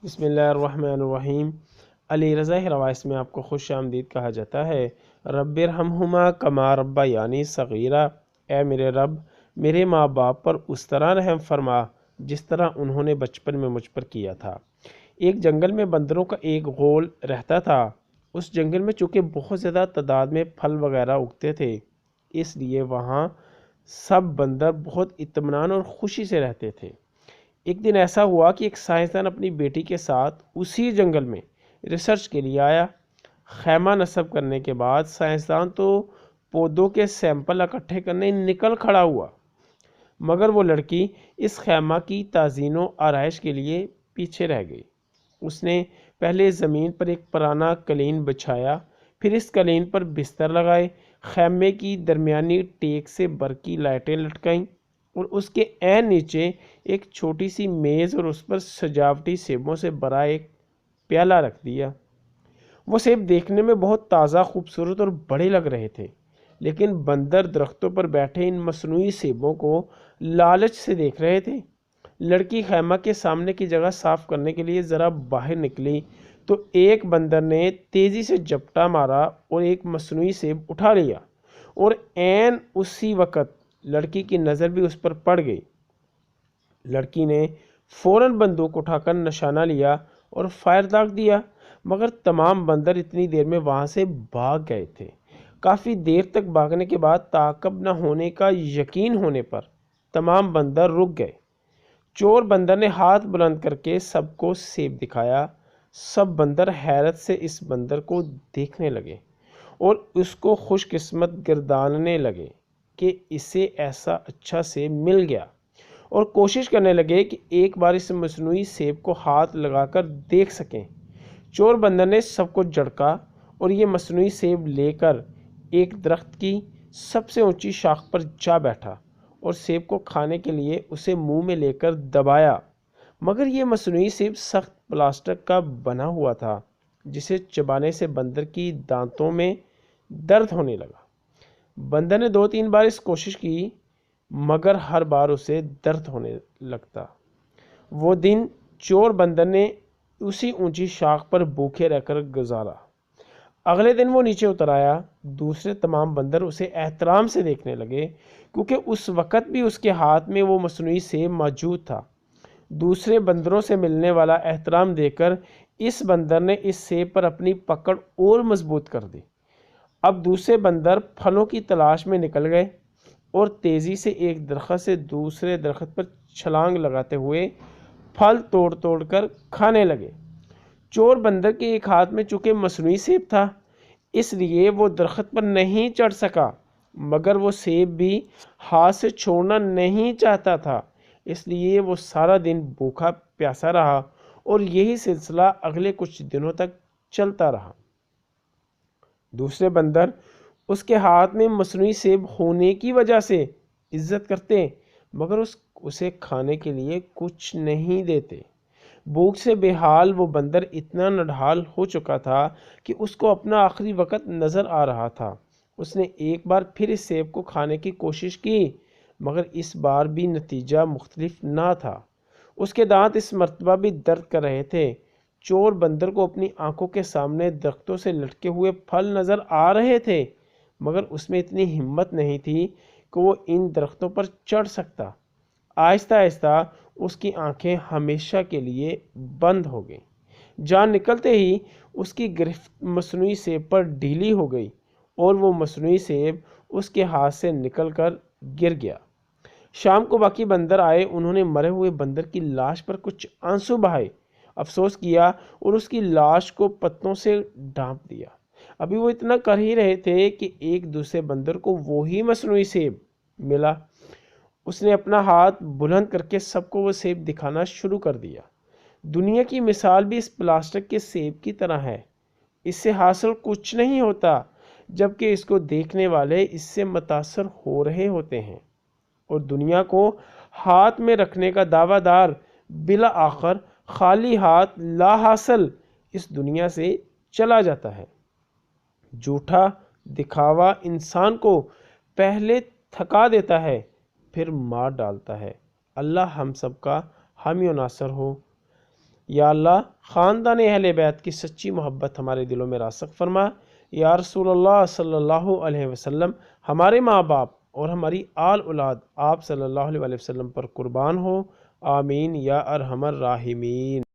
بسم اللہ الرحمن الرحیم۔ علی رضا روایت میں آپ کو خوش آمدید کہا جاتا ہے۔ رب ارحمہما کما ربیانی صغیرا، اے میرے رب میرے ماں باپ پر اس طرح رحم فرما جس طرح انہوں نے بچپن میں مجھ پر کیا تھا۔ ایک جنگل میں بندروں کا ایک غول رہتا تھا۔ اس جنگل میں چونکہ بہت زیادہ تعداد میں پھل وغیرہ اگتے تھے، اس لیے وہاں سب بندر بہت اطمینان اور خوشی سے رہتے تھے۔ ایک دن ایسا ہوا کہ ایک سائنسدان اپنی بیٹی کے ساتھ اسی جنگل میں ریسرچ کے لیے آیا۔ خیمہ نصب کرنے کے بعد سائنسدان تو پودوں کے سیمپل اکٹھے کرنے نکل کھڑا ہوا، مگر وہ لڑکی اس خیمہ کی تزئین و آرائش کے لیے پیچھے رہ گئی۔ اس نے پہلے زمین پر ایک پرانا قالین بچھایا، پھر اس قالین پر بستر لگائے، خیمے کی درمیانی ٹیک سے برقی لائٹیں لٹکائیں اور اس کے عین نیچے ایک چھوٹی سی میز اور اس پر سجاوٹی سیبوں سے بھرا ایک پیالہ رکھ دیا۔ وہ سیب دیکھنے میں بہت تازہ، خوبصورت اور بڑے لگ رہے تھے، لیکن بندر درختوں پر بیٹھے ان مصنوعی سیبوں کو لالچ سے دیکھ رہے تھے۔ لڑکی خیمہ کے سامنے کی جگہ صاف کرنے کے لیے ذرا باہر نکلی تو ایک بندر نے تیزی سے جھپٹا مارا اور ایک مصنوعی سیب اٹھا لیا، اور عین اسی وقت لڑکی کی نظر بھی اس پر پڑ گئی۔ لڑکی نے فوراً بندوق اٹھا کر نشانہ لیا اور فائر داغ دیا، مگر تمام بندر اتنی دیر میں وہاں سے بھاگ گئے تھے۔ کافی دیر تک بھاگنے کے بعد تعاقب نہ ہونے کا یقین ہونے پر تمام بندر رک گئے۔ چور بندر نے ہاتھ بلند کر کے سب کو سیب دکھایا۔ سب بندر حیرت سے اس بندر کو دیکھنے لگے اور اس کو خوش قسمت گرداننے لگے کہ اسے ایسا اچھا سیب مل گیا، اور کوشش کرنے لگے کہ ایک بار اس مصنوعی سیب کو ہاتھ لگا کر دیکھ سکیں۔ چور بندر نے سب کو جھڑکا اور یہ مصنوعی سیب لے کر ایک درخت کی سب سے اونچی شاخ پر جا بیٹھا اور سیب کو کھانے کے لیے اسے منہ میں لے کر دبایا، مگر یہ مصنوعی سیب سخت پلاسٹک کا بنا ہوا تھا، جسے چبانے سے بندر کی دانتوں میں درد ہونے لگا۔ بندر نے 2-3 بار اس کوشش کی، مگر ہر بار اسے درد ہونے لگتا۔ وہ دن چور بندر نے اسی اونچی شاخ پر بھوکے رہ کر گزارا۔ اگلے دن وہ نیچے اتر آیا۔ دوسرے تمام بندر اسے احترام سے دیکھنے لگے، کیونکہ اس وقت بھی اس کے ہاتھ میں وہ مصنوعی سیب موجود تھا۔ دوسرے بندروں سے ملنے والا احترام دیکھ کر اس بندر نے اس سیب پر اپنی پکڑ اور مضبوط کر دی۔ اب دوسرے بندر پھلوں کی تلاش میں نکل گئے اور تیزی سے ایک درخت سے دوسرے درخت پر چھلانگ لگاتے ہوئے پھل توڑ توڑ کر کھانے لگے۔ چور بندر کے ایک ہاتھ میں چونکہ مصنوعی سیب تھا، اس لیے وہ درخت پر نہیں چڑھ سکا، مگر وہ سیب بھی ہاتھ سے چھوڑنا نہیں چاہتا تھا، اس لیے وہ سارا دن بھوکا پیاسا رہا، اور یہی سلسلہ اگلے کچھ دنوں تک چلتا رہا۔ دوسرے بندر اس کے ہاتھ میں مصنوعی سیب ہونے کی وجہ سے عزت کرتے، مگر اسے کھانے کے لیے کچھ نہیں دیتے۔ بھوک سے بے حال وہ بندر اتنا نڈھال ہو چکا تھا کہ اس کو اپنا آخری وقت نظر آ رہا تھا۔ اس نے ایک بار پھر اس سیب کو کھانے کی کوشش کی، مگر اس بار بھی نتیجہ مختلف نہ تھا۔ اس کے دانت اس مرتبہ بھی درد کر رہے تھے۔ چور بندر کو اپنی آنکھوں کے سامنے درختوں سے لٹکے ہوئے پھل نظر آ رہے تھے، مگر اس میں اتنی ہمت نہیں تھی کہ وہ ان درختوں پر چڑھ سکتا۔ آہستہ آہستہ اس کی آنکھیں ہمیشہ کے لیے بند ہو گئیں۔ جان نکلتے ہی اس کی گرفت مصنوعی سیب پر ڈھیلی ہو گئی اور وہ مصنوعی سیب اس کے ہاتھ سے نکل کر گر گیا۔ شام کو باقی بندر آئے۔ انہوں نے مرے ہوئے بندر کی لاش پر کچھ آنسو بہائے، افسوس کیا اور اس کی لاش کو پتوں سے ڈھانپ دیا۔ ابھی وہ اتنا کر ہی رہے تھے کہ ایک دوسرے بندر کو وہی مصنوعی سیب ملا۔ اس نے اپنا ہاتھ بلند کر کے سب کو وہ سیب دکھانا شروع کر دیا۔ دنیا کی مثال بھی اس پلاسٹک کے سیب کی طرح ہے۔ اس سے حاصل کچھ نہیں ہوتا، جبکہ اس کو دیکھنے والے اس سے متاثر ہو رہے ہوتے ہیں، اور دنیا کو ہاتھ میں رکھنے کا دعویٰ دار بالآخر خالی ہاتھ لا حاصل اس دنیا سے چلا جاتا ہے۔ جھوٹا دکھاوا انسان کو پہلے تھکا دیتا ہے، پھر مار ڈالتا ہے۔ اللہ ہم سب کا حامی و ناصر ہو۔ یا اللہ خاندان اہل بیت کی سچی محبت ہمارے دلوں میں راسخ فرما۔ یا رسول اللہ صلی اللہ علیہ وسلم ہمارے ماں باپ اور ہماری آل اولاد آپ صلی اللہ علیہ وسلم پر قربان ہو، آمین یا ارحم الراحمین۔